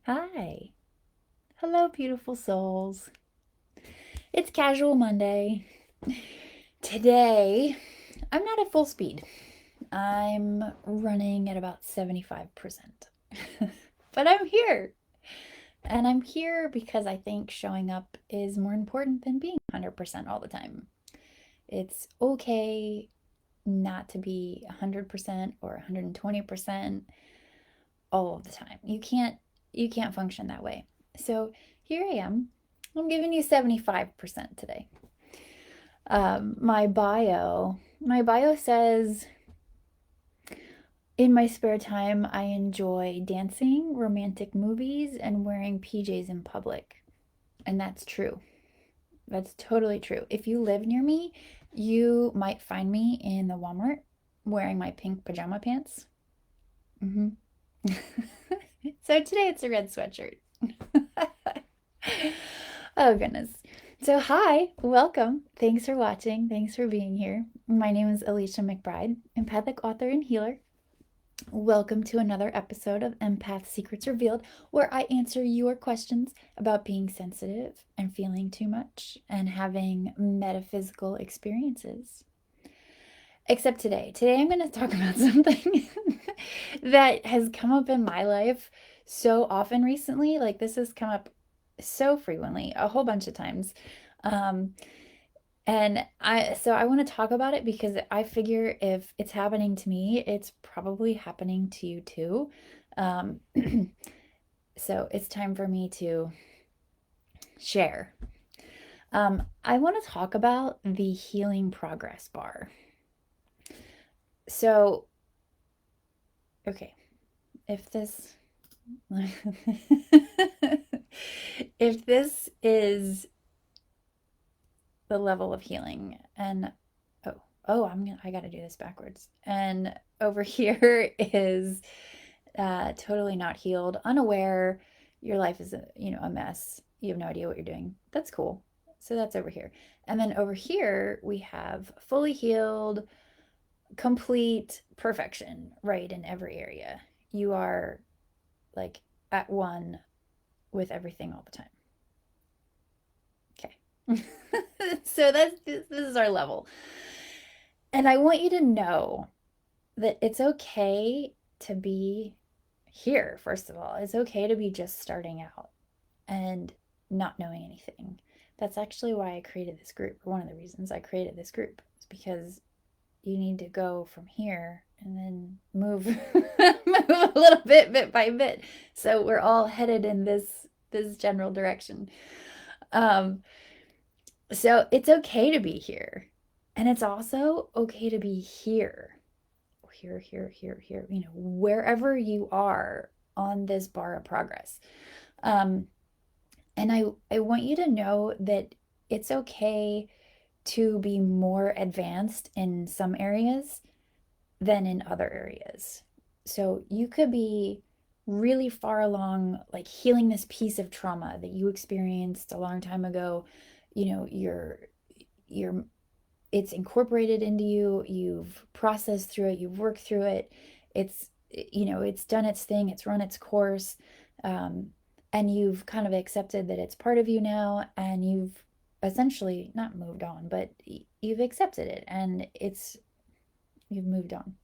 Hi. Hello, beautiful souls. It's Casual Monday. Today, I'm not at full speed. I'm running at about 75%. But I'm here. And I'm here because I think showing up is more important than being 100% all the time. It's okay not to be 100% or 120% all of the time. You can't function that way. So, here I am. I'm giving you 75% today. My bio says, in my spare time, I enjoy dancing, romantic movies, and wearing PJs in public. And that's true. That's totally true. If you live near me, you might find me in the Walmart wearing my pink pajama pants. hmm So today it's a red sweatshirt. Oh, goodness. So, hi, welcome. Thanks for watching. Thanks for being here. My name is Alicia McBride, empathic author and healer. Welcome to another episode of Empath Secrets Revealed, where I answer your questions about being sensitive and feeling too much and having metaphysical experiences. Except today. Today I'm going to talk about something that has come up in my life so often recently. Like, this has come up so frequently, a whole bunch of times. Um, and I want to talk about it because I figure if it's happening to me, it's probably happening to you too. Um, so it's time for me to share. I want to talk about the healing progress bar. So, okay, if this if this is the level of healing, and I got to do this backwards. And over here is totally not healed, unaware, your life is a mess. You have no idea what you're doing. That's cool. So that's over here. And then over here we have fully healed, complete perfection, right, in every area. You are like at one with everything all the time. Okay. So this is our level. And I want you to know that it's okay to be here, first of all. It's okay to be just starting out and not knowing anything. That's actually why I created this group. One of the reasons I created this group is because you need to go from here and then move move a little bit by bit. So we're all headed in this general direction. Um, so it's okay to be here. And it's also okay to be here. Here, wherever you are on this bar of progress. Um, and I want you to know that it's okay to be more advanced in some areas than in other areas. So you could be really far along, like healing this piece of trauma that you experienced a long time ago. You know, you're it's incorporated into you. You've processed through it. You've worked through it. It's done its thing. It's run its course. Um, and you've kind of accepted that it's part of you now, and you've essentially not moved on, but you've accepted it, and you've moved on,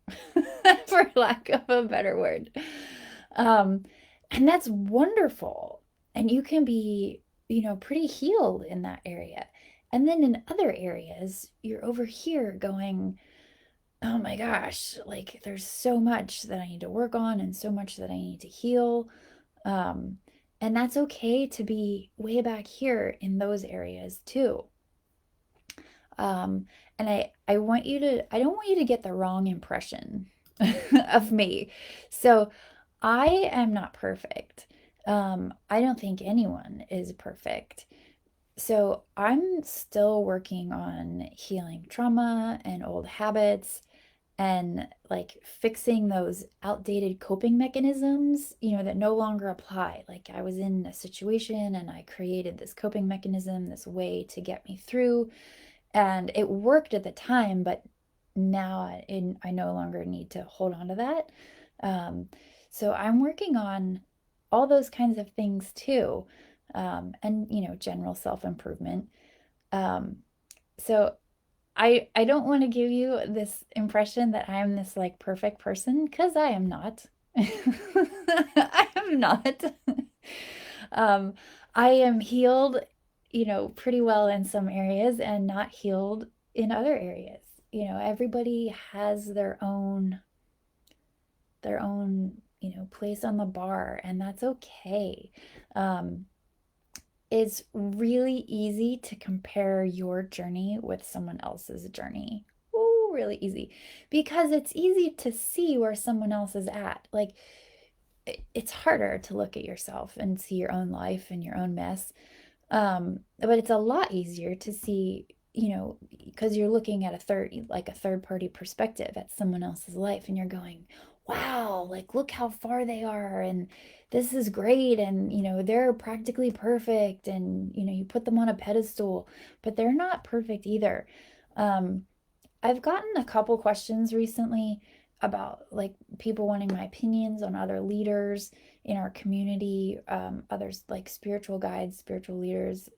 for lack of a better word. Um, and that's wonderful. And you can be, pretty healed in that area. And then in other areas, you're over here going, oh my gosh, like there's so much that I need to work on and so much that I need to heal. Um, and that's okay to be way back here in those areas too. And I want you to, I don't want you to get the wrong impression of me. So I am not perfect. I don't think anyone is perfect. So I'm still working on healing trauma and old habits and like fixing those outdated coping mechanisms, that no longer apply. Like I was in a situation and I created this coping mechanism, this way to get me through, and it worked at the time, but now I no longer need to hold on to that. Um, so I'm working on all those kinds of things too. And, general self-improvement. Um, so I don't want to give you this impression that I am this like perfect person, because I am not. I am not. Um, I am healed, pretty well in some areas and not healed in other areas. Everybody has their own, place on the bar, and that's okay. Um, it's really easy to compare your journey with someone else's journey. Oh, really easy. Because it's easy to see where someone else is at. Like, it's harder to look at yourself and see your own life and your own mess. But it's a lot easier to see, because you're looking at like a third party perspective at someone else's life, and you're going, wow, like look how far they are, and this is great, and they're practically perfect, and you put them on a pedestal, but they're not perfect either. Um, I've gotten a couple questions recently about like people wanting my opinions on other leaders in our community, others like spiritual guides, spiritual leaders,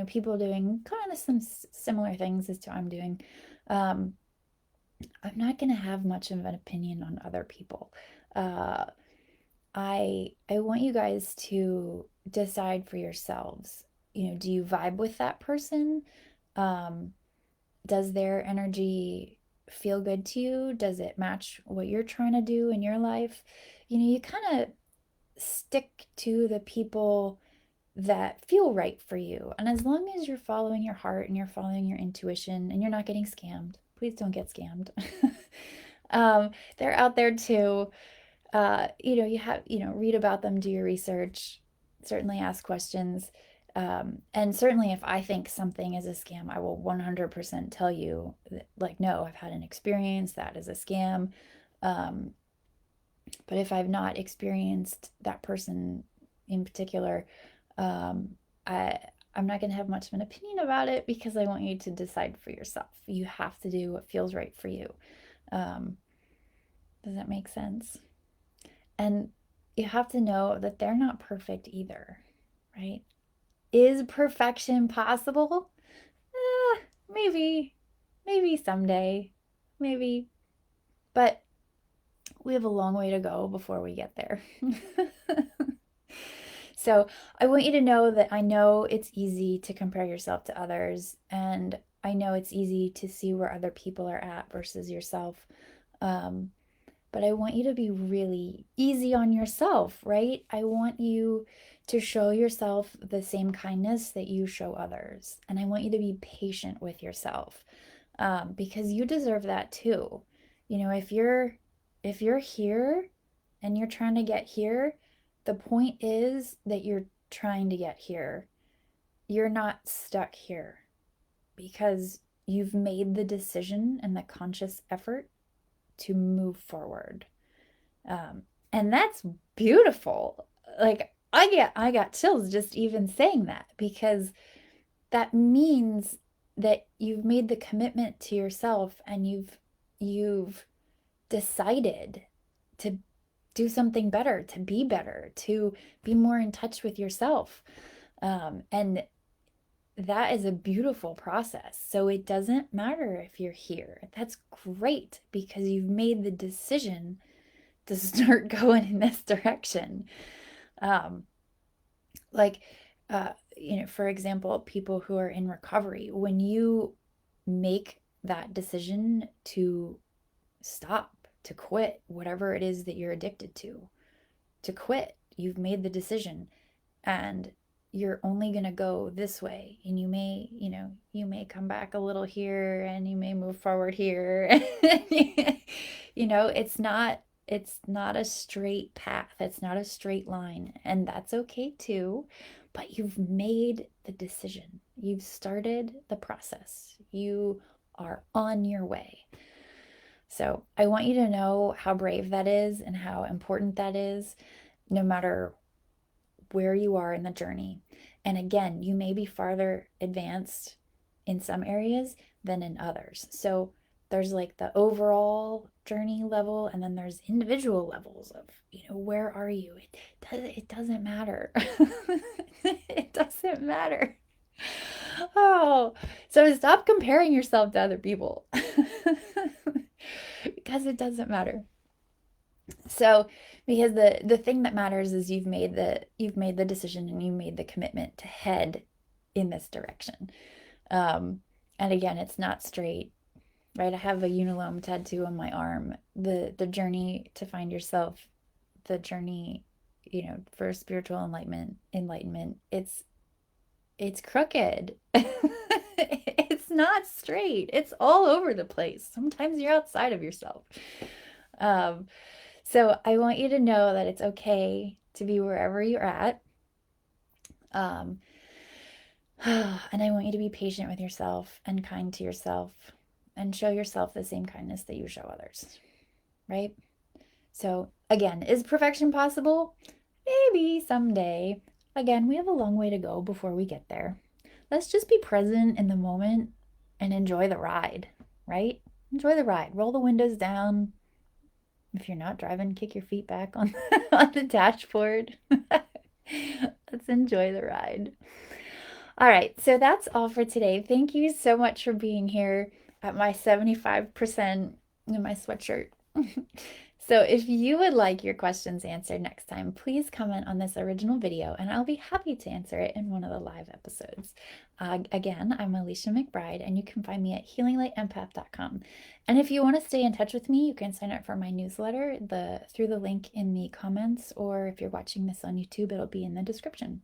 people doing kind of some similar things as to I'm doing. Um, I'm not going to have much of an opinion on other people. Uh, I want you guys to decide for yourselves. Do you vibe with that person? Um, does their energy feel good to you? Does it match what you're trying to do in your life? You kind of stick to the people that feel right for you. And as long as you're following your heart and you're following your intuition and you're not getting scammed, please don't get scammed. They're out there too. You have, read about them, do your research, certainly ask questions. And certainly if I think something is a scam, I will 100% tell you that, like, no, I've had an experience that is a scam. Um, but if I've not experienced that person in particular, um, I, I'm not going to have much of an opinion about it, because I want you to decide for yourself. You have to do what feels right for you. Um, does that make sense? And you have to know that they're not perfect either, right? Is perfection possible? Maybe, maybe someday, maybe, but we have a long way to go before we get there. So I want you to know that I know it's easy to compare yourself to others, and I know it's easy to see where other people are at versus yourself. Um, but I want you to be really easy on yourself, right? I want you to show yourself the same kindness that you show others. And I want you to be patient with yourself, because you deserve that too. If you're here and you're trying to get here, the point is that you're trying to get here. You're not stuck here, because you've made the decision and the conscious effort to move forward. And that's beautiful. Like, I got chills just even saying that, because that means that you've made the commitment to yourself, and you've decided to do something better, to be more in touch with yourself. And that is a beautiful process. So it doesn't matter if you're here. That's great, because you've made the decision to start going in this direction. Um, like, for example, people who are in recovery, when you make that decision to stop, to quit whatever it is that you're addicted to quit, you've made the decision, and you're only going to go this way, and you may come back a little here, and you may move forward here. It's not a straight path, it's not a straight line, and that's okay too. But you've made the decision, you've started the process, you are on your way. So I want you to know how brave that is and how important that is, no matter where you are in the journey. And again, you may be farther advanced in some areas than in others. So There's like the overall journey level, and then there's individual levels of, where are you? It doesn't matter. It doesn't matter. Oh, so stop comparing yourself to other people because it doesn't matter. So, because the thing that matters is you've made the decision and you made the commitment to head in this direction. Um, and again, it's not straight, right? I have a unilome tattoo on my arm. The journey to find yourself, the journey, for spiritual enlightenment, it's crooked. It's not straight. It's all over the place. Sometimes you're outside of yourself. Um, so I want you to know that it's okay to be wherever you're at. Um, and I want you to be patient with yourself and kind to yourself and show yourself the same kindness that you show others, right? So, again, is perfection possible? Maybe someday. Again, we have a long way to go before we get there. Let's just be present in the moment and enjoy the ride, right? Enjoy the ride. Roll the windows down. If you're not driving, kick your feet back on, on the dashboard. Let's enjoy the ride. All right, so that's all for today. Thank you so much for being here at my 75% in my sweatshirt. So if you would like your questions answered next time, please comment on this original video and I'll be happy to answer it in one of the live episodes. Again, I'm Alicia McBride and you can find me at healinglightemPath.com. And if you want to stay in touch with me, you can sign up for my newsletter through the link in the comments, or if you're watching this on YouTube, it'll be in the description.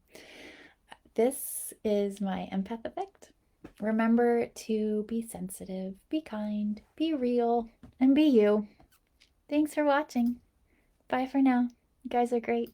This is my empath effect. Remember to be sensitive, be kind, be real, and be you. Thanks for watching. Bye for now. You guys are great.